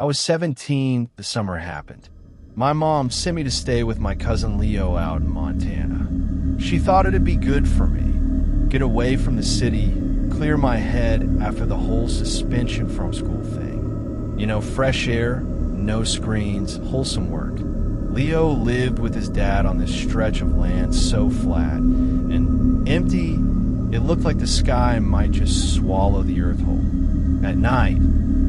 I was 17, the summer happened. My mom sent me to stay with my cousin Leo out in Montana. She thought it'd be good for me. Get away from the city, clear my head after the whole suspension from school thing. You know, fresh air, no screens, wholesome work. Leo lived with his dad on this stretch of land so flat and empty, it looked like the sky might just swallow the earth whole. At night,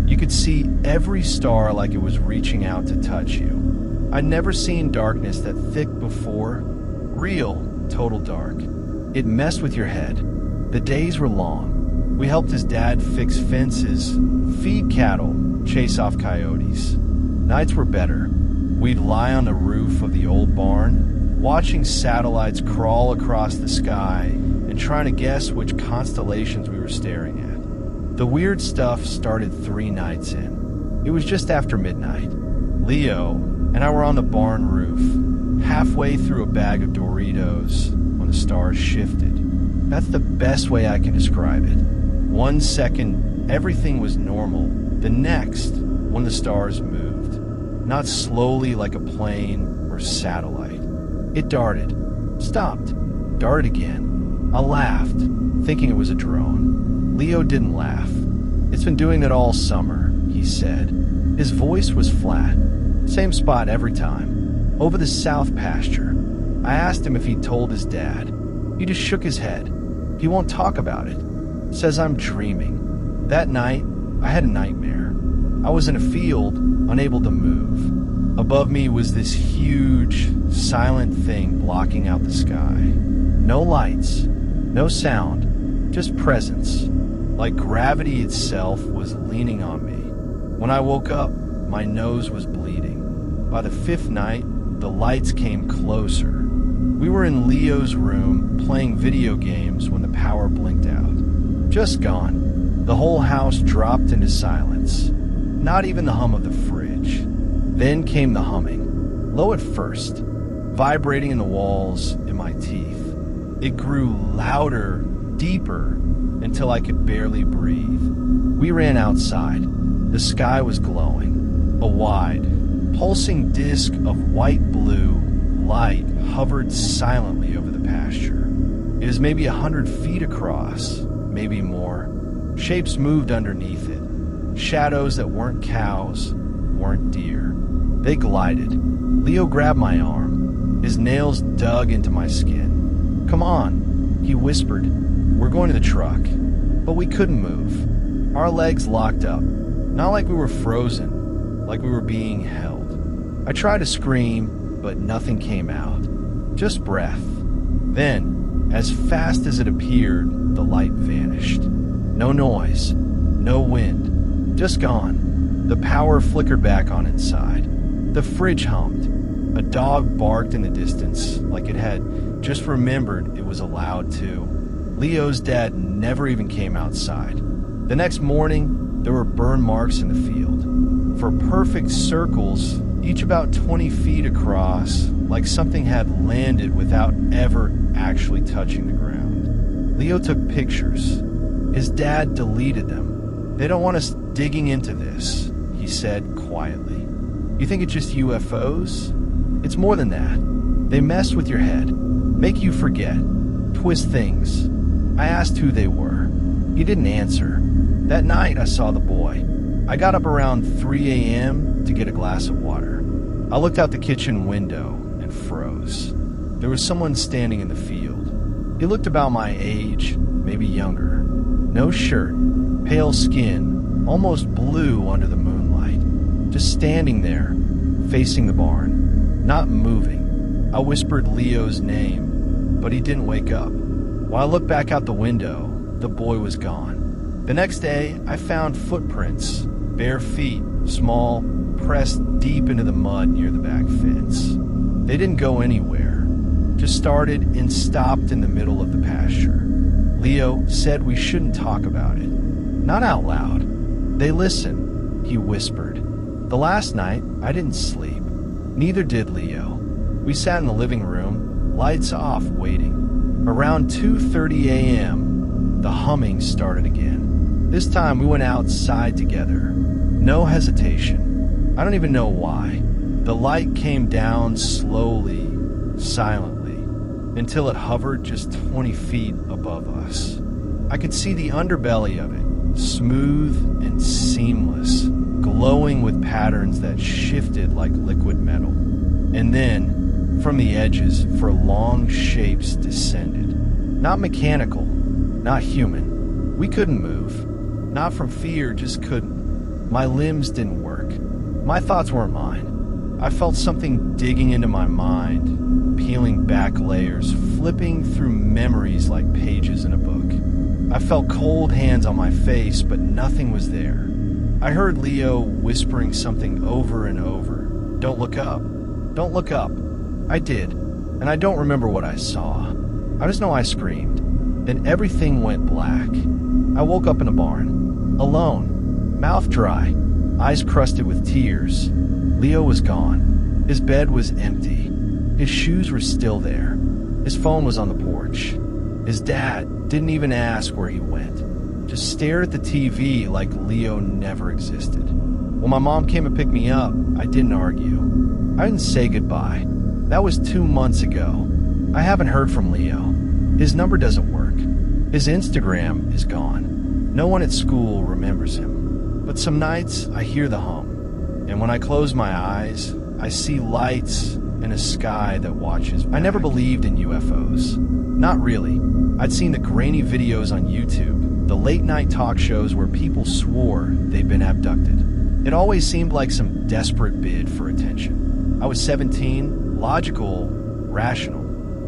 you could see every star like it was reaching out to touch you. I'd never seen darkness that thick before. Real, total dark. It messed with your head. The days were long. We helped his dad fix fences, feed cattle, chase off coyotes. Nights were better. We'd lie on the roof of the old barn, watching satellites crawl across the sky and trying to guess which constellations we were staring at. The weird stuff started 3 nights in. It was just after midnight. Leo and I were on the barn roof, halfway through a bag of Doritos when the stars shifted. That's the best way I can describe it. 1 second, everything was normal. The next, when the stars moved. Not slowly like a plane or satellite. It darted, stopped, darted again. I laughed, thinking it was a drone. Leo didn't laugh. It's been doing it all summer, he said. His voice was flat. Same spot every time. Over the south pasture. I asked him if he'd told his dad. He just shook his head. He won't talk about it. Says I'm dreaming. That night, I had a nightmare. I was in a field, unable to move. Above me was this huge, silent thing blocking out the sky. No lights, no sound, just presence. Like gravity itself was leaning on me. When I woke up, my nose was bleeding. By the 5th night, the lights came closer. We were in Leo's room playing video games when the power blinked out. Just gone. The whole house dropped into silence. Not even the hum of the fridge. Then came the humming. Low at first, vibrating in the walls, in my teeth. It grew louder, deeper, until I could barely breathe. We ran outside. The sky was glowing. A wide, pulsing disk of white-blue light hovered silently over the pasture. It was maybe 100 feet across, maybe more. Shapes moved underneath it. Shadows that weren't cows, weren't deer. They glided. Leo grabbed my arm. His nails dug into my skin. Come on, he whispered. We're going to the truck. But we couldn't move. Our legs locked up. Not like we were frozen, like we were being held. I tried to scream, but nothing came out. Just breath. Then, as fast as it appeared, the light vanished. No noise, no wind, just gone. The power flickered back on inside. The fridge hummed. A dog barked in the distance, like it had just remembered it was allowed to. Leo's dad never even came outside. The next morning, there were burn marks in the field. For perfect circles, each about 20 feet across, like something had landed without ever actually touching the ground. Leo took pictures. His dad deleted them. They don't want us digging into this, he said quietly. You think it's just UFOs? It's more than that. They mess with your head, make you forget, twist things. I asked who they were. He didn't answer. That night I saw the boy. I got up around 3 a.m. to get a glass of water. I looked out the kitchen window and froze. There was someone standing in the field. He looked about my age, maybe younger. No shirt, pale skin, almost blue under the moonlight. Just standing there, facing the barn, not moving. I whispered Leo's name, but he didn't wake up. When I looked back out the window, the boy was gone. The next day, I found footprints, bare feet, small, pressed deep into the mud near the back fence. They didn't go anywhere, just started and stopped in the middle of the pasture. Leo said we shouldn't talk about it. Not out loud. They listen, he whispered. The last night, I didn't sleep. Neither did Leo. We sat in the living room, lights off, waiting. Around 2:30 a.m., the humming started again. This time we went outside together. No hesitation. I don't even know why. The light came down slowly, silently, until it hovered just 20 feet above us. I could see the underbelly of it, smooth and seamless, glowing with patterns that shifted like liquid metal. And then, from the edges, long shapes descended. Not mechanical, not human. We couldn't move. Not from fear, just couldn't. My limbs didn't work. My thoughts weren't mine. I felt something digging into my mind, peeling back layers, flipping through memories like pages in a book. I felt cold hands on my face, but nothing was there. I heard Leo whispering something over and over. Don't look up. Don't look up. I did, and I don't remember what I saw. I just know I screamed. Then everything went black. I woke up in a barn, alone, mouth dry, eyes crusted with tears. Leo was gone. His bed was empty. His shoes were still there. His phone was on the porch. His dad didn't even ask where he went. Just stared at the TV like Leo never existed. When my mom came and picked me up, I didn't argue. I didn't say goodbye. That was 2 months ago. I haven't heard from Leo. His number doesn't work. His Instagram is gone. No one at school remembers him. But some nights, I hear the hum. And when I close my eyes, I see lights and a sky that watches back. I never believed in UFOs. Not really. I'd seen the grainy videos on YouTube, the late-night talk shows where people swore they'd been abducted. It always seemed like some desperate bid for attention. I was 17, logical, rational.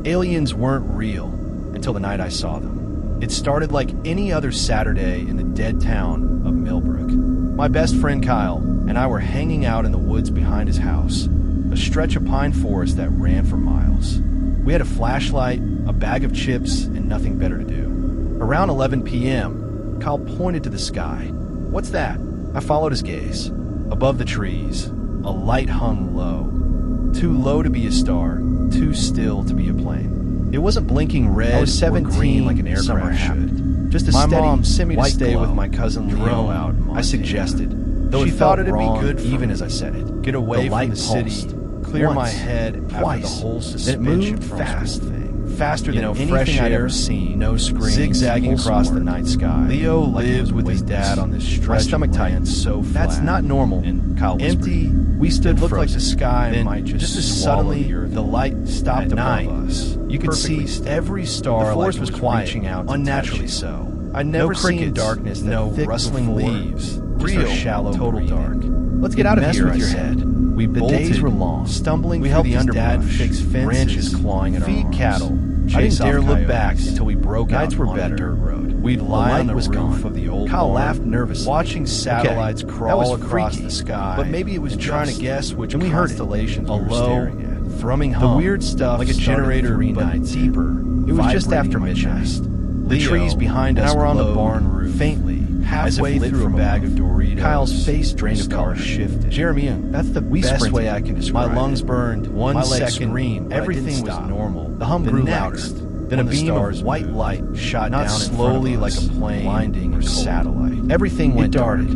Aliens weren't real until the night I saw them. It started like any other Saturday in the dead town of Millbrook. My best friend Kyle and I were hanging out in the woods behind his house, a stretch of pine forest that ran for miles. We had a flashlight, a bag of chips, and nothing better to do. Around 11 p.m., Kyle pointed to the sky. What's that? I followed his gaze. Above the trees, a light hung low. Too low to be a star, too still to be a plane. It wasn't blinking red. I was 17, or green like an aircraft should. Just a steady, my mom sent me to stay with my cousin Leo out. I suggested, though she thought it'd be good, even as I said it. Get away from the city, clear my head after the whole suspension fast thing. Faster than anything I'd ever seen. No screens, zigzagging across the night sky. Leo lived with his dad on this stretch. My stomach tightened so flat. That's not normal. And Kyle empty. We stood, looked like the sky might just as suddenly the light stopped above us. You could see every star. The forest was quiet, unnaturally so. I'd never seen darkness, no rustling leaves, real shallow, total dark. Let's get out of here, I said. The days were long, stumbling through the underbrush, fix fences, branches clawing at our arms. Feed cattle. I didn't dare look back until we broke out on a dirt road. We'd lie on the roof of the old Kyle laughed nervously, watching satellites crawl across the sky. But maybe it was trying to guess which constellations we were staring at. Thrumming hum, the weird stuff like a generator, but deeper. It was just after midnight. The trees behind us were on the barn roof, faintly, halfway through a bag of Doritos. Kyle's face drained of color shifted. Jeremy, that's the best way I can describe it. My lungs burned. One second, everything was normal. The hum grew louder. Then a beam of white light shot down slowly like a plane, blinding or satellite. Everything went darted.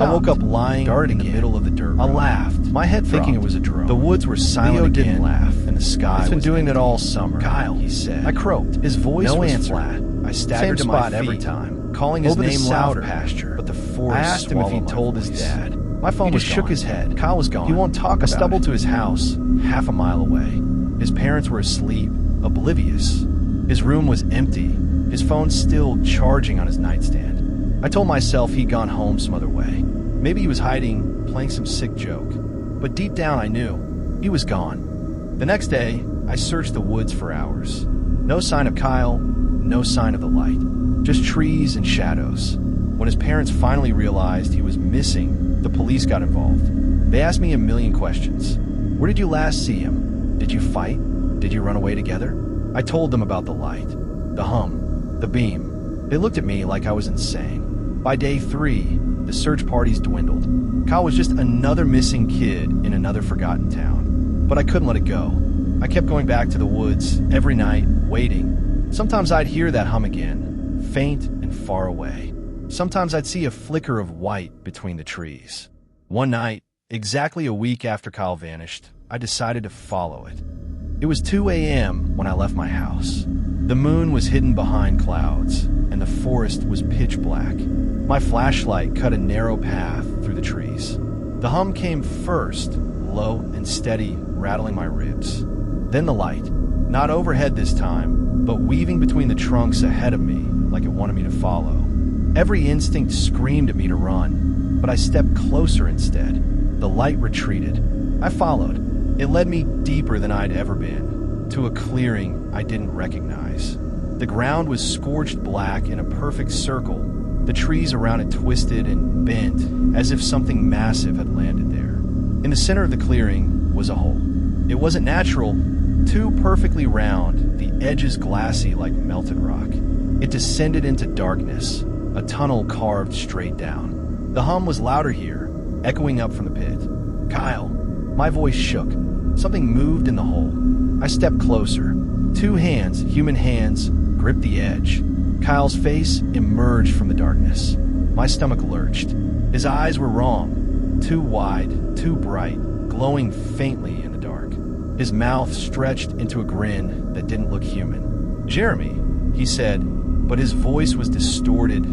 I woke up lying in the middle of the dirt road. I laughed, my head thinking it was a drone. The woods were silent. Leo didn't laugh, and the sky was been doing it all summer. Kyle, he said. I croaked. His voice was flat. I staggered to my feet every time, calling his name louder. Pasture, but the forest. I asked him if he told his dad. My phone was shook his head. Kyle was gone. He won't talk about it. I stumbled to his house, half a mile away. His parents were asleep, oblivious. His room was empty, his phone still charging on his nightstand. I told myself he'd gone home some other way. Maybe he was hiding, playing some sick joke. But deep down I knew he was gone. The next day, I searched the woods for hours. No sign of Kyle, no sign of the light. Just trees and shadows. When his parents finally realized he was missing, the police got involved. They asked me a million questions. Where did you last see him? Did you fight? Did you run away together? I told them about the light, the hum, the beam. They looked at me like I was insane. By day 3, the search parties dwindled. Kyle was just another missing kid in another forgotten town. But I couldn't let it go. I kept going back to the woods every night, waiting. Sometimes I'd hear that hum again, faint and far away. Sometimes I'd see a flicker of white between the trees. One night, Exactly a week after Kyle vanished, I decided to follow it. It was 2 a.m. when I left my house. The moon was hidden behind clouds, and the forest was pitch black. My flashlight cut a narrow path through the trees. The hum came first, low and steady, rattling my ribs. Then the light, not overhead this time, but weaving between the trunks ahead of me like it wanted me to follow. Every instinct screamed at me to run, but I stepped closer instead. The light retreated. I followed. It led me deeper than I'd ever been, to a clearing I didn't recognize. The ground was scorched black in a perfect circle, the trees around it twisted and bent as if something massive had landed there. In the center of the clearing was a hole. It wasn't natural, too perfectly round, the edges glassy like melted rock. It descended into darkness, a tunnel carved straight down. The hum was louder here, echoing up from the pit. "Kyle." My voice shook. Something moved in the hole. I stepped closer. 2 hands, human hands, gripped the edge. Kyle's face emerged from the darkness. My stomach lurched. His eyes were wrong. Too wide, too bright, glowing faintly in the dark. His mouth stretched into a grin that didn't look human. "Jeremy," he said, but his voice was distorted,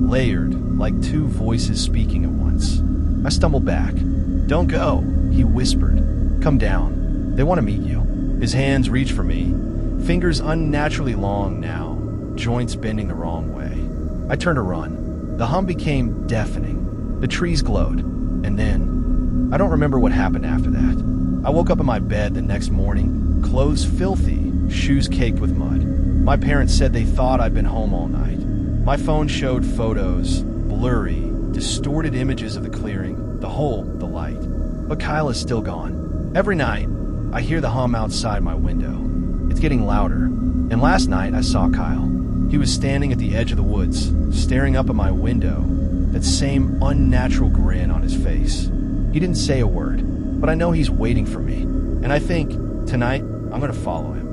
layered, like 2 voices speaking at once. I stumbled back. "Don't go," he whispered. "Come down. They want to meet you." His hands reached for me, fingers unnaturally long now, joints bending the wrong way. I turned to run. The hum became deafening. The trees glowed. And then, I don't remember what happened after that. I woke up in my bed the next morning, clothes filthy, shoes caked with mud. My parents said they thought I'd been home all night. My phone showed photos, blurry, distorted images of the clearing, the hole, the light. But Kyle is still gone. Every night, I hear the hum outside my window. It's getting louder. And last night, I saw Kyle. He was standing at the edge of the woods, staring up at my window, that same unnatural grin on his face. He didn't say a word, but I know he's waiting for me. And I think, tonight, I'm going to follow him.